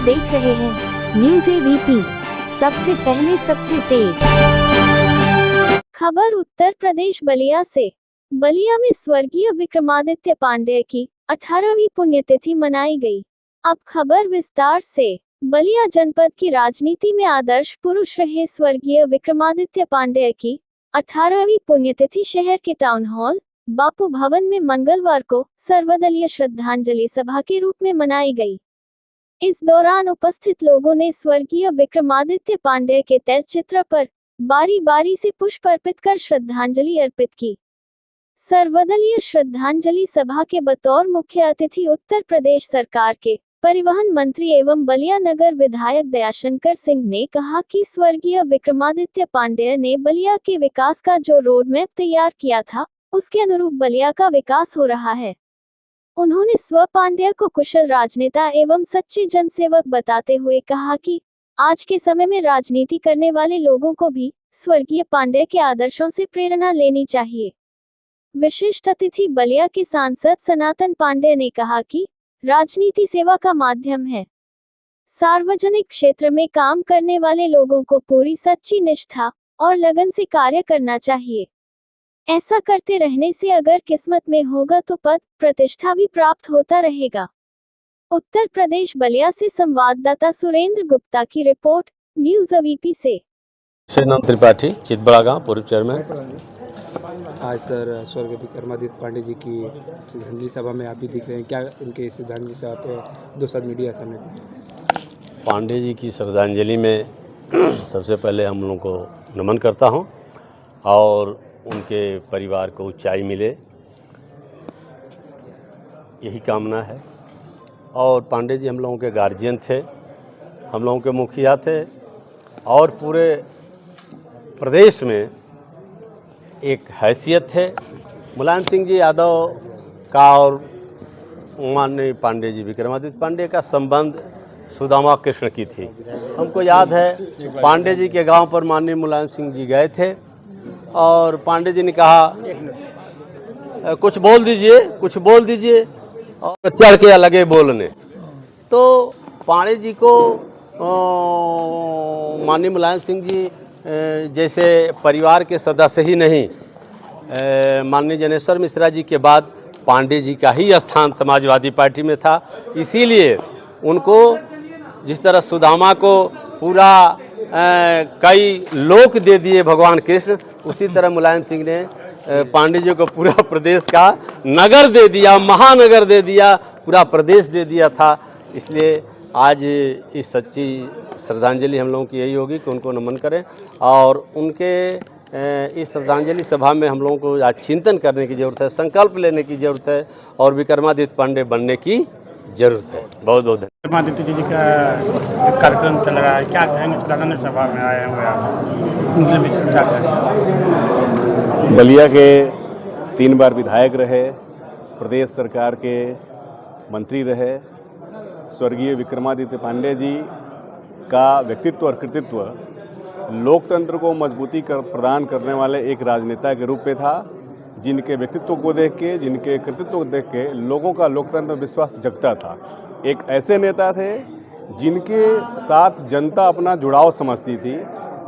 देख रहे हैं न्यूज़ एबीपी, सबसे पहले सबसे तेज खबर। उत्तर प्रदेश बलिया से। बलिया में स्वर्गीय विक्रमादित्य पांडेय की 18वीं पुण्यतिथि मनाई गई। अब खबर विस्तार से। बलिया जनपद की राजनीति में आदर्श पुरुष रहे स्वर्गीय विक्रमादित्य पांडेय की 18वीं पुण्यतिथि शहर के टाउन हॉल बापू भवन में मंगलवार को सर्वदलीय श्रद्धांजलि सभा के रूप में मनाई गई। इस दौरान उपस्थित लोगों ने स्वर्गीय विक्रमादित्य पांडेय के तैलचित्र पर बारी बारी से पुष्प अर्पित कर श्रद्धांजलि अर्पित की। सर्वदलीय श्रद्धांजलि सभा के बतौर मुख्य अतिथि उत्तर प्रदेश सरकार के परिवहन मंत्री एवं बलिया नगर विधायक दयाशंकर सिंह ने कहा कि स्वर्गीय विक्रमादित्य पांडेय ने बलिया के विकास का जो रोड मैप तैयार किया था, उसके अनुरूप बलिया का विकास हो रहा है। उन्होंने स्व पांडेय को कुशल राजनेता एवं सच्चे जनसेवक बताते हुए कहा कि आज के समय में राजनीति करने वाले लोगों को भी स्वर्गीय पांडेय के आदर्शों से प्रेरणा लेनी चाहिए। विशिष्ट अतिथि बलिया के सांसद सनातन पांडेय ने कहा कि राजनीति सेवा का माध्यम है। सार्वजनिक क्षेत्र में काम करने वाले लोगों को पूरी सच्ची निष्ठा और लगन से कार्य करना चाहिए। ऐसा करते रहने से अगर किस्मत में होगा तो पद प्रतिष्ठा भी प्राप्त होता रहेगा। उत्तर प्रदेश बलिया से संवाददाता सुरेंद्र गुप्ता की रिपोर्ट, न्यूज़ एबीपी से। श्रीनाथ त्रिपाठी, चितबड़ा गांव, पूर्व चेयरमैन। आज सर स्वर्गीय विक्रमादित्य पांडेय जी की श्रद्धांजलि सभा में आप भी दिख रहे हैं, क्या इनके श्रद्धांजलि सभा पे दोस्तों मीडिया सामने? पांडेय जी की श्रद्धांजलि में सबसे पहले हम लोगों को नमन करता हूं और उनके परिवार को ऊंचाई मिले, यही कामना है। और पांडेय जी हम लोगों के गार्जियन थे, हम लोगों के मुखिया थे और पूरे प्रदेश में एक हैसियत थे। मुलायम सिंह जी यादव का और माननीय पांडेय जी विक्रमादित्य पांडेय का संबंध सुदामा कृष्ण की थी। हमको याद है पांडेय जी के गांव पर माननीय मुलायम सिंह जी गए थे और पांडेय जी ने कहा कुछ बोल दीजिए, कुछ बोल दीजिए, और चढ़ के लगे बोलने। तो पांडेय जी को माननीय मुलायम सिंह जी जैसे परिवार के सदस्य ही नहीं, माननीय जनेश्वर मिश्रा जी के बाद पांडेय जी का ही स्थान समाजवादी पार्टी में था। इसीलिए उनको जिस तरह सुदामा को पूरा कई लोक दे दिए भगवान कृष्ण, उसी तरह मुलायम सिंह ने पांडेय जी को पूरा प्रदेश का नगर दे दिया, महानगर दे दिया, पूरा प्रदेश दे दिया था। इसलिए आज इस सच्ची श्रद्धांजलि हम लोगों की यही होगी कि उनको नमन करें और उनके इस श्रद्धांजलि सभा में हम लोगों को आज चिंतन करने की ज़रूरत है, संकल्प लेने की ज़रूरत है और विक्रमादित्य पांडेय बनने की ज़रूरत है। बहुत बहुत धन्यवाद। विक्रमादित्य जी का कार्यक्रम चल रहा है, क्या कहेंगे? श्रद्धांजलि सभा में आए हुए आप, क्या कहेंगे? बलिया के 3 बार विधायक रहे, प्रदेश सरकार के मंत्री रहे, स्वर्गीय विक्रमादित्य पांडेय जी का व्यक्तित्व और कृतित्व लोकतंत्र को मजबूती प्रदान करने वाले एक राजनेता के रूप में था, जिनके व्यक्तित्व को देख के, जिनके कृतित्व को देख के लोगों का लोकतंत्र में विश्वास जगता था। एक ऐसे नेता थे जिनके साथ जनता अपना जुड़ाव समझती थी,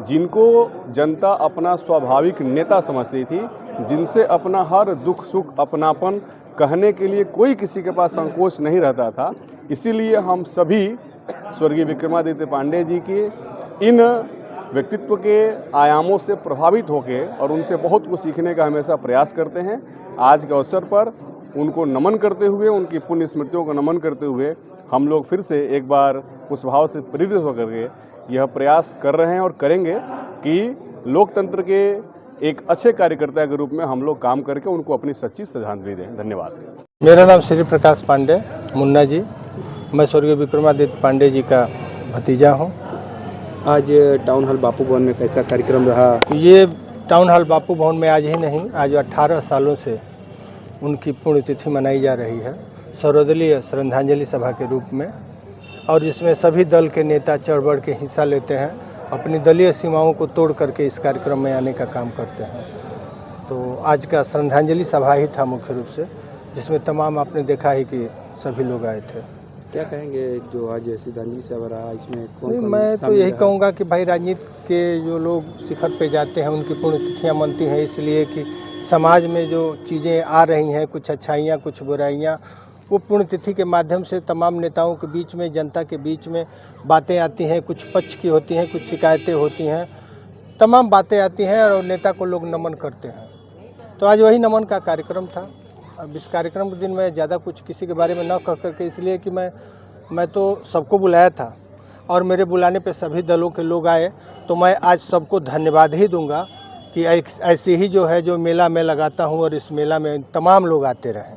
जिनको जनता अपना स्वाभाविक नेता समझती थी, जिनसे अपना हर दुख सुख अपनापन कहने के लिए कोई किसी के पास संकोच नहीं रहता था। इसीलिए हम सभी स्वर्गीय विक्रमादित्य पांडेय जी के इन व्यक्तित्व के आयामों से प्रभावित होकर और उनसे बहुत कुछ सीखने का हमेशा प्रयास करते हैं। आज के अवसर पर उनको नमन करते हुए, उनकी पुण्य स्मृतियों को नमन करते हुए हम लोग फिर से एक बार उस भाव से प्रेरित होकर के यह प्रयास कर रहे हैं और करेंगे कि लोकतंत्र के एक अच्छे कार्यकर्ता के रूप में हम लोग काम करके उनको अपनी सच्ची श्रद्धांजलि दें। धन्यवाद। मेरा नाम श्री प्रकाश पांडे मुन्ना जी, मैं स्वर्गीय विक्रमादित्य पांडेय जी का भतीजा हूँ। आज टाउन हॉल बापू भवन में कैसा कार्यक्रम रहा? ये टाउन हॉल बापू भवन में आज ही नहीं, आज 18 सालों से उनकी पुण्यतिथि मनाई जा रही है सर्वदलीय श्रद्धांजलि सभा के रूप में, और जिसमें सभी दल के नेता चढ़ बढ़ के हिस्सा लेते हैं, अपनी दलीय सीमाओं को तोड़ करके इस कार्यक्रम में आने का काम करते हैं। तो आज का श्रद्धांजलि सभा ही था मुख्य रूप से, जिसमें तमाम आपने देखा ही कि सभी लोग आए थे। क्या कहेंगे जो आज श्रद्धांजलि सभा रहा इसमें कौन नहीं, कौन मैं तो शामिल यही रहा? कहूँगा कि भाई राजनीति के जो लोग शिखर पे जाते हैं उनकी पुण्यतिथियाँ मनती हैं, इसलिए कि समाज में जो चीज़ें आ रही हैं, कुछ अच्छाइयाँ कुछ बुराइयाँ, वो पुण्यतिथि के माध्यम से तमाम नेताओं के बीच में, जनता के बीच में बातें आती हैं, कुछ पक्ष की होती हैं, कुछ शिकायतें होती हैं, तमाम बातें आती हैं और नेता को लोग नमन करते हैं। तो आज वही नमन का कार्यक्रम था। अब इस कार्यक्रम के दिन मैं ज़्यादा कुछ किसी के बारे में न कह करके, इसलिए कि मैं तो सबको बुलाया था और मेरे बुलाने पे सभी दलों के लोग आए, तो मैं आज सबको धन्यवाद ही दूंगा कि ऐसे ही जो है जो मेला मैं लगाता हूं और इस मेला में तमाम लोग आते रहें।